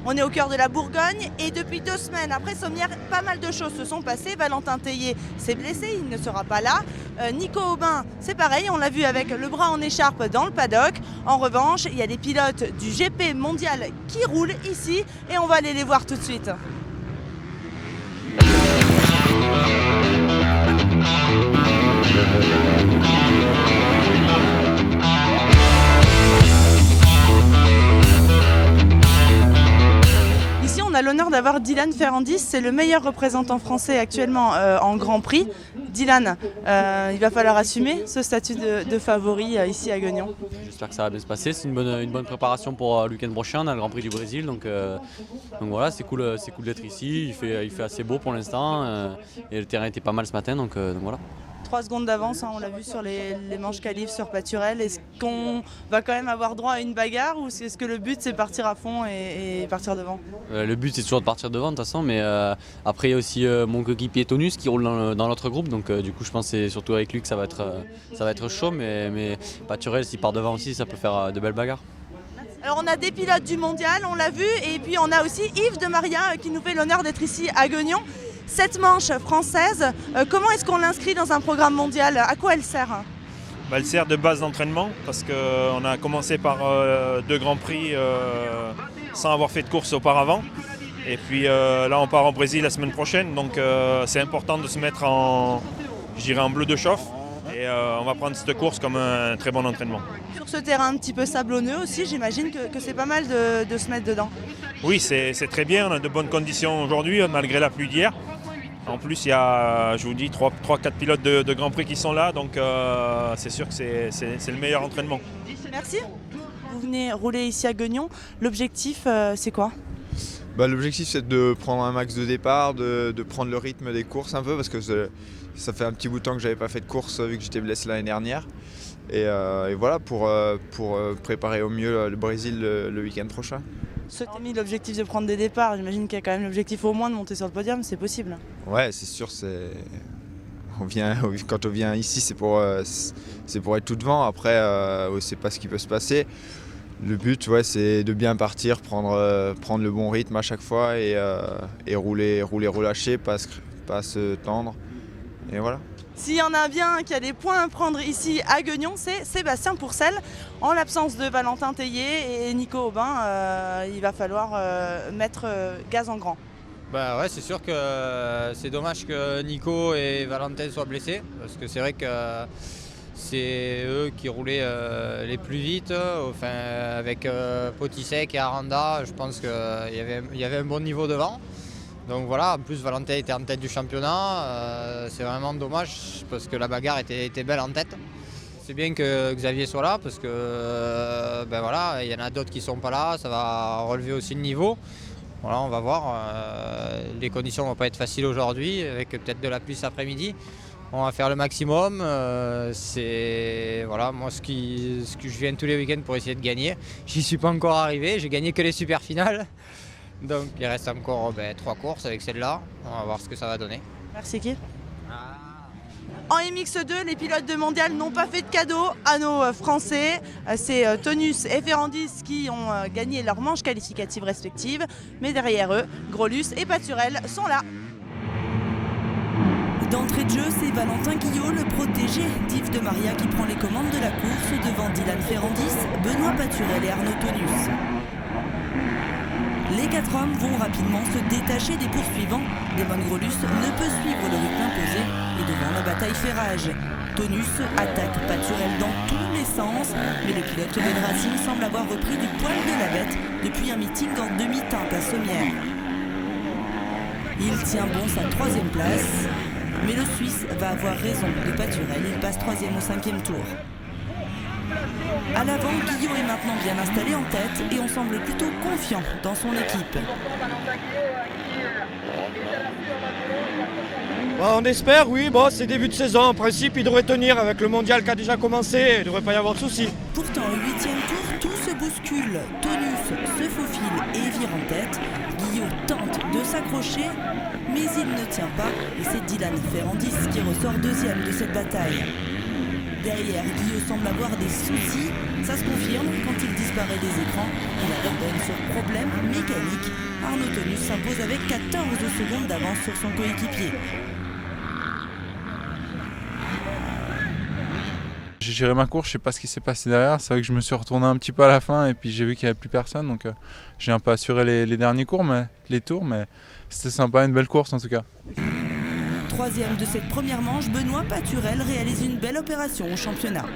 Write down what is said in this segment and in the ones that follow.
On est au cœur de la Bourgogne et depuis 2 semaines après Sommières, pas mal de choses se sont passées. Valentin Tellier s'est blessé, il ne sera pas là. Nico Aubin, c'est pareil, on l'a vu avec le bras en écharpe dans le paddock. En revanche, il y a des pilotes du GP mondial qui roulent ici et on va aller les voir tout de suite. Ici, on a l'honneur d'avoir Dylan Ferrandis, c'est le meilleur représentant français actuellement en Grand Prix. Dylan, il va falloir assumer ce statut de favori ici à Guignon. J'espère que ça va bien se passer, c'est une bonne préparation pour le week-end prochain, on a le Grand Prix du Brésil, donc voilà, c'est cool d'être ici, il fait assez beau pour l'instant et le terrain était pas mal ce matin, donc voilà. 3 secondes d'avance, on l'a vu sur les manches qualif sur Paturel. Est-ce qu'on va quand même avoir droit à une bagarre ou est-ce que le but c'est partir à fond et partir devant? Le but c'est toujours de partir devant de toute façon, mais après il y a aussi mon coéquipier Tonus qui roule dans l'autre groupe, donc du coup je pense que c'est surtout avec lui que ça va être chaud, mais Paturel s'il part devant aussi ça peut faire de belles bagarres. Alors on a des pilotes du mondial, on l'a vu, et puis on a aussi Yves de Maria qui nous fait l'honneur d'être ici à Guignon. Cette manche française, comment est-ce qu'on l'inscrit dans un programme mondial? À quoi elle sert? Elle sert de base d'entraînement parce qu'on a commencé par 2 Grands Prix sans avoir fait de course auparavant. Et puis là on part au Brésil la semaine prochaine, donc c'est important de se mettre en bleu de chauffe. Et on va prendre cette course comme un très bon entraînement. Sur ce terrain un petit peu sablonneux aussi, j'imagine que c'est pas mal de se mettre dedans. Oui, c'est très bien, on a de bonnes conditions aujourd'hui malgré la pluie d'hier. En plus, il y a, je vous dis, 3-4 pilotes de Grand Prix qui sont là, donc c'est sûr que c'est le meilleur entraînement. Merci. Vous venez rouler ici à Guignon. L'objectif, c'est quoi? L'objectif, c'est de prendre un max de départ, de prendre le rythme des courses un peu, parce que ça fait un petit bout de temps que je n'avais pas fait de course vu que j'étais blessé l'année dernière. Et voilà, pour préparer au mieux le Brésil le week-end prochain. Tu as mis l'objectif de prendre des départs, j'imagine qu'il y a quand même l'objectif au moins de monter sur le podium, c'est possible. Ouais, c'est sûr, quand on vient ici, c'est pour être tout devant. Après, on ne sait pas ce qui peut se passer. Le but, c'est de bien partir, prendre le bon rythme à chaque fois et rouler relâché, pas se tendre. Et voilà. S'il y en a bien qui a des points à prendre ici à Guignon, c'est Sébastien Pourcel. En l'absence de Valentin Tellier et Nico Aubin, il va falloir mettre gaz en grand. Ouais, c'est sûr que c'est dommage que Nico et Valentin soient blessés, parce que c'est vrai que c'est eux qui roulaient les plus vite. Avec Potisek et Aranda, je pense qu'il y avait un bon niveau devant. Donc voilà, en plus Valentin était en tête du championnat, c'est vraiment dommage parce que la bagarre était belle en tête. C'est bien que Xavier soit là parce que il y en a d'autres qui ne sont pas là, ça va relever aussi le niveau. Voilà, on va voir, les conditions ne vont pas être faciles aujourd'hui avec peut-être de la pluie cet après-midi. On va faire le maximum, moi ce que je viens tous les week-ends pour essayer de gagner. J'y suis pas encore arrivé, j'ai gagné que les super finales. Donc il reste encore 3 courses avec celle-là, on va voir ce que ça va donner. Merci qui? En MX2, les pilotes de mondial n'ont pas fait de cadeau à nos Français. C'est Tonus et Ferrandis qui ont gagné leurs manches qualificatives respectives. Mais derrière eux, Grolus et Paturel sont là. D'entrée de jeu, c'est Valentin Guillot, le protégé d'Yves de Maria qui prend les commandes de la course devant Dylan Ferrandis, Benoît Paturel et Arnaud Tonus. Les 4 hommes vont rapidement se détacher des poursuivants. Devon Grolus ne peut suivre le rythme imposé et devant la bataille fait rage. Tonus attaque Paturel dans tous les sens, mais le pilote de Racing semble avoir repris du poil de la bête depuis un meeting en demi-teinte à Sommières. Il tient bon sa 3e place, mais le Suisse va avoir raison de Paturel, il passe 3e au 5e tour. À l'avant, Guillot est maintenant bien installé en tête et on semble plutôt confiant dans son équipe. On espère, oui, c'est début de saison. En principe, il devrait tenir avec le mondial qui a déjà commencé, il ne devrait pas y avoir de soucis. Pourtant, au 8e tour, tout se bouscule. Tonus se faufile et vire en tête. Guillot tente de s'accrocher, mais il ne tient pas et c'est Dylan Ferrandis qui ressort 2e de cette bataille. Derrière, Guillot semble avoir des soucis, Ça se confirme quand il disparaît des écrans. Il abandonne sur problème mécanique. Arnaud Tonus s'impose avec 14 secondes d'avance sur son coéquipier. J'ai géré ma course, je sais pas ce qui s'est passé derrière. C'est vrai que je me suis retourné un petit peu à la fin et puis j'ai vu qu'il n'y avait plus personne. Donc j'ai un peu assuré les derniers tours, mais c'était sympa, une belle course en tout cas. Troisième de cette première manche, Benoît Paturel réalise une belle opération au championnat.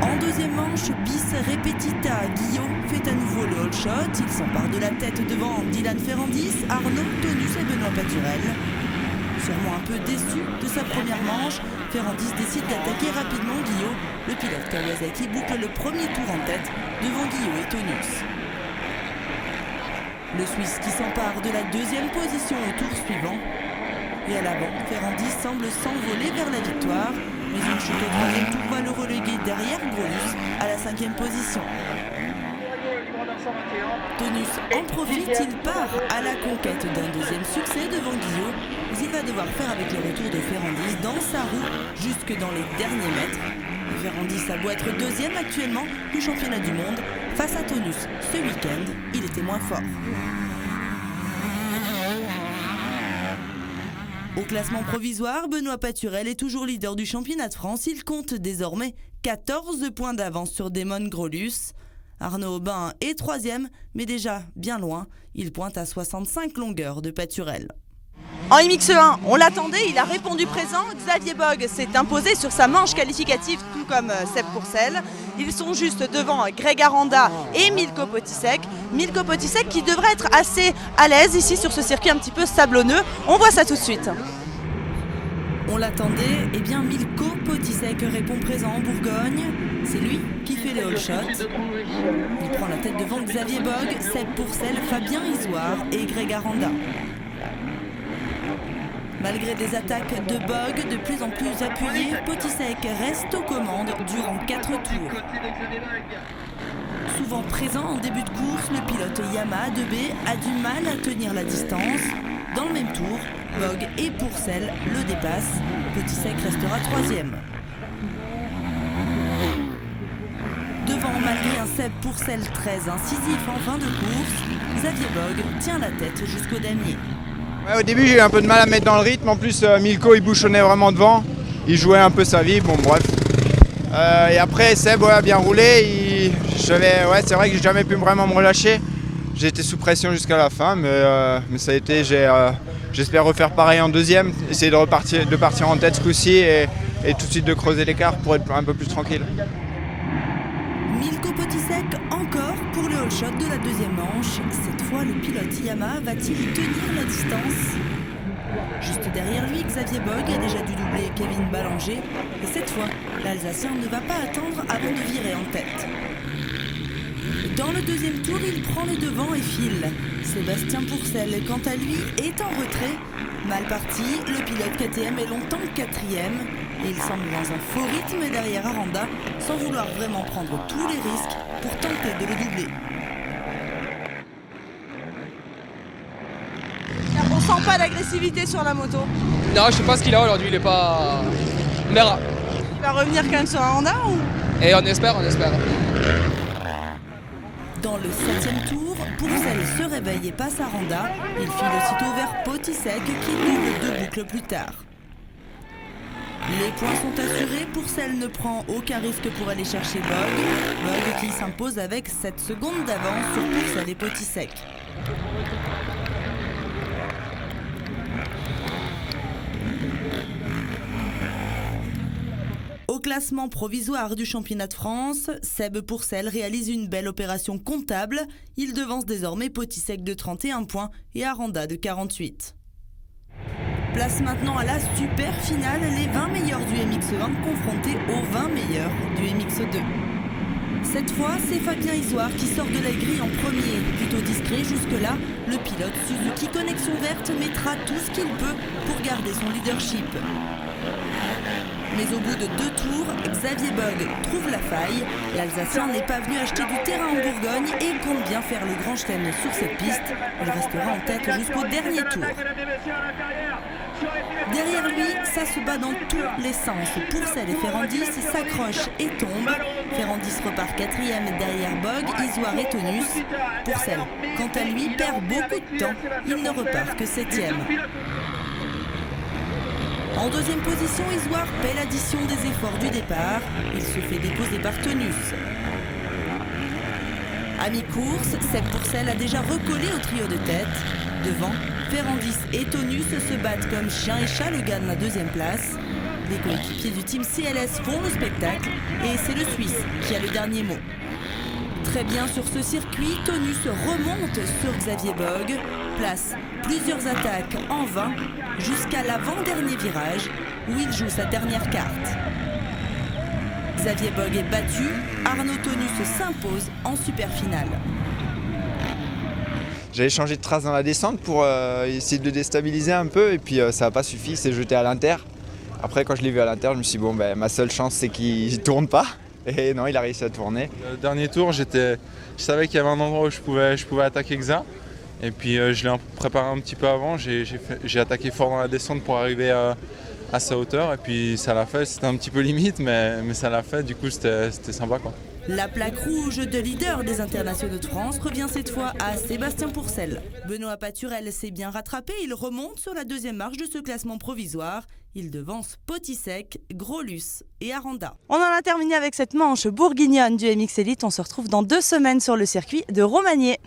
En deuxième manche, bis repetita, Guillaume fait à nouveau le hold shot. Il s'empare de la tête devant Dylan Ferrandis, Arnaud Tonus et Benoît Paturel. Sûrement un peu déçu de sa première manche, Ferrandis décide d'attaquer rapidement Guillaume. Le pilote Kawasaki boucle le premier tour en tête devant Guillaume et Tonus. Le Suisse qui s'empare de la deuxième position au tour suivant. Et à l'avant, Ferrandis semble s'envoler vers la victoire, mais une chute au troisième tour va le reléguer derrière Grolus à la cinquième position. Tonus en profite, il part à la conquête d'un deuxième succès devant Guillaume, mais il va devoir faire avec le retour de Ferrandis dans sa roue jusque dans les derniers mètres. Ferrandis a beau être deuxième actuellement du championnat du monde, face à Tonus ce week-end, il était moins fort. Au classement provisoire, Benoît Paturel est toujours leader du championnat de France. Il compte désormais 14 points d'avance sur Damon Grolus. Arnaud Aubin est troisième, mais déjà bien loin. Il pointe à 65 longueurs de Paturel. En MX1, on l'attendait, il a répondu présent. Xavier Bogue s'est imposé sur sa manche qualificative, tout comme Seb Pourcel. Ils sont juste devant Greg Aranda et Milko Potisek. Milko Potisek qui devrait être assez à l'aise ici sur ce circuit un petit peu sablonneux. On voit ça tout de suite. On l'attendait, eh bien Milko Potisek répond présent en Bourgogne. C'est lui qui fait les all shots. Il prend la tête devant Xavier Bogue, Seb Pourcel, Fabien Isoire et Greg Aranda. Malgré des attaques de Bogue de plus en plus appuyées, Potisek reste aux commandes durant 4 tours. Souvent présent en début de course, le pilote Yamaha 2B a du mal à tenir la distance. Dans le même tour, Bogue et Pourcel le dépassent. Potisek restera troisième. Devant, malgré un Seb Pourcel très incisif en fin de course, Xavier Bogue tient la tête jusqu'au damier. Ouais, au début j'ai eu un peu de mal à mettre dans le rythme, en plus Milko il bouchonnait vraiment devant, il jouait un peu sa vie, bon bref. Et après Seb a bien roulé, c'est vrai que j'ai jamais pu vraiment me relâcher. J'ai été sous pression jusqu'à la fin, mais ça a été, j'espère refaire pareil en deuxième, essayer de partir en tête ce coup-ci et tout de suite de creuser l'écart pour être un peu plus tranquille. Milko Potisek encore pour le all shot de la deuxième manche. Cette fois, le pilote Yamaha va-t-il tenir la distance? Juste derrière lui, Xavier Bogue a déjà dû doubler Kevin Ballanger. Et cette fois, l'Alsacien ne va pas attendre avant de virer en tête. Dans le deuxième tour, il prend le devant et file. Sébastien Pourcel, quant à lui, est en retrait. Mal parti, le pilote KTM est longtemps quatrième. Et il semble dans un faux rythme derrière Aranda, sans vouloir vraiment prendre tous les risques pour tenter de le doubler. On sent pas d'agressivité sur la moto. Non, je sais pas ce qu'il a aujourd'hui, il est pas... On verra. Il va revenir quand même sur un Honda ou... Et on espère. Dans le 7e tour, Pourcel se réveille et passe Aranda. Il file aussitôt vers Potisek qui double 2 boucles plus tard. Les points sont assurés, Pourcel ne prend aucun risque pour aller chercher Bogue qui s'impose avec 7 secondes d'avance sur Pourcel et Potisek. Au classement provisoire du championnat de France, Seb Pourcel réalise une belle opération comptable. Il devance désormais Potisek de 31 points et Aranda de 48. Place maintenant à la super finale, les 20 meilleurs du MX1 confrontés aux 20 meilleurs du MX2. Cette fois, c'est Fabien Isoire qui sort de la grille en premier. Plutôt discret jusque-là, le pilote Suzuki Connexion Verte mettra tout ce qu'il peut pour garder son leadership. Mais au bout de 2 tours, Xavier Bogue trouve la faille. L'Alsacien n'est pas venu acheter du terrain en Bourgogne et compte bien faire le grand chelem sur cette piste. Il restera en tête jusqu'au dernier tour. Derrière lui, ça se bat dans tous les sens. Pourcel et Ferrandis s'accrochent et tombent. Ferrandis repart 4e derrière Bogue, Isoire et Tonus. Pourcel, quant à lui, perd beaucoup de temps. Il ne repart que 7e. En 2e position, Isoire paie l'addition des efforts du départ. Il se fait déposer par Tonus. À mi-course, Seb Pourcel a déjà recollé au trio de tête. Devant, Ferrandis et Tonus se battent comme chien et chat le gagne la 2e place. Les coéquipiers du team CLS font le spectacle et c'est le Suisse qui a le dernier mot. Très bien sur ce circuit, Tonus remonte sur Xavier Bogue, place plusieurs attaques en vain jusqu'à l'avant-dernier virage où il joue sa dernière carte. Xavier Bogue est battu, Arnaud Tonus s'impose en super finale. J'avais changé de trace dans la descente pour essayer de le déstabiliser un peu et puis ça n'a pas suffi, il s'est jeté à l'inter. Après quand je l'ai vu à l'inter, je me suis dit ma seule chance c'est qu'il ne tourne pas. Et non, il a réussi à tourner. Le dernier tour, je savais qu'il y avait un endroit où je pouvais attaquer Xa. Et puis je l'ai préparé un petit peu avant, j'ai attaqué fort dans la descente pour arriver à sa hauteur. Et puis ça l'a fait, c'était un petit peu limite, mais ça l'a fait, du coup c'était sympa quoi. La plaque rouge de leader des internationaux de France revient cette fois à Sébastien Pourcel. Benoît Paturel s'est bien rattrapé, il remonte sur la 2e marche de ce classement provisoire. Il devance Potisek, Grolus et Aranda. On en a terminé avec cette manche bourguignonne du MX Elite. On se retrouve dans 2 semaines sur le circuit de Romagné.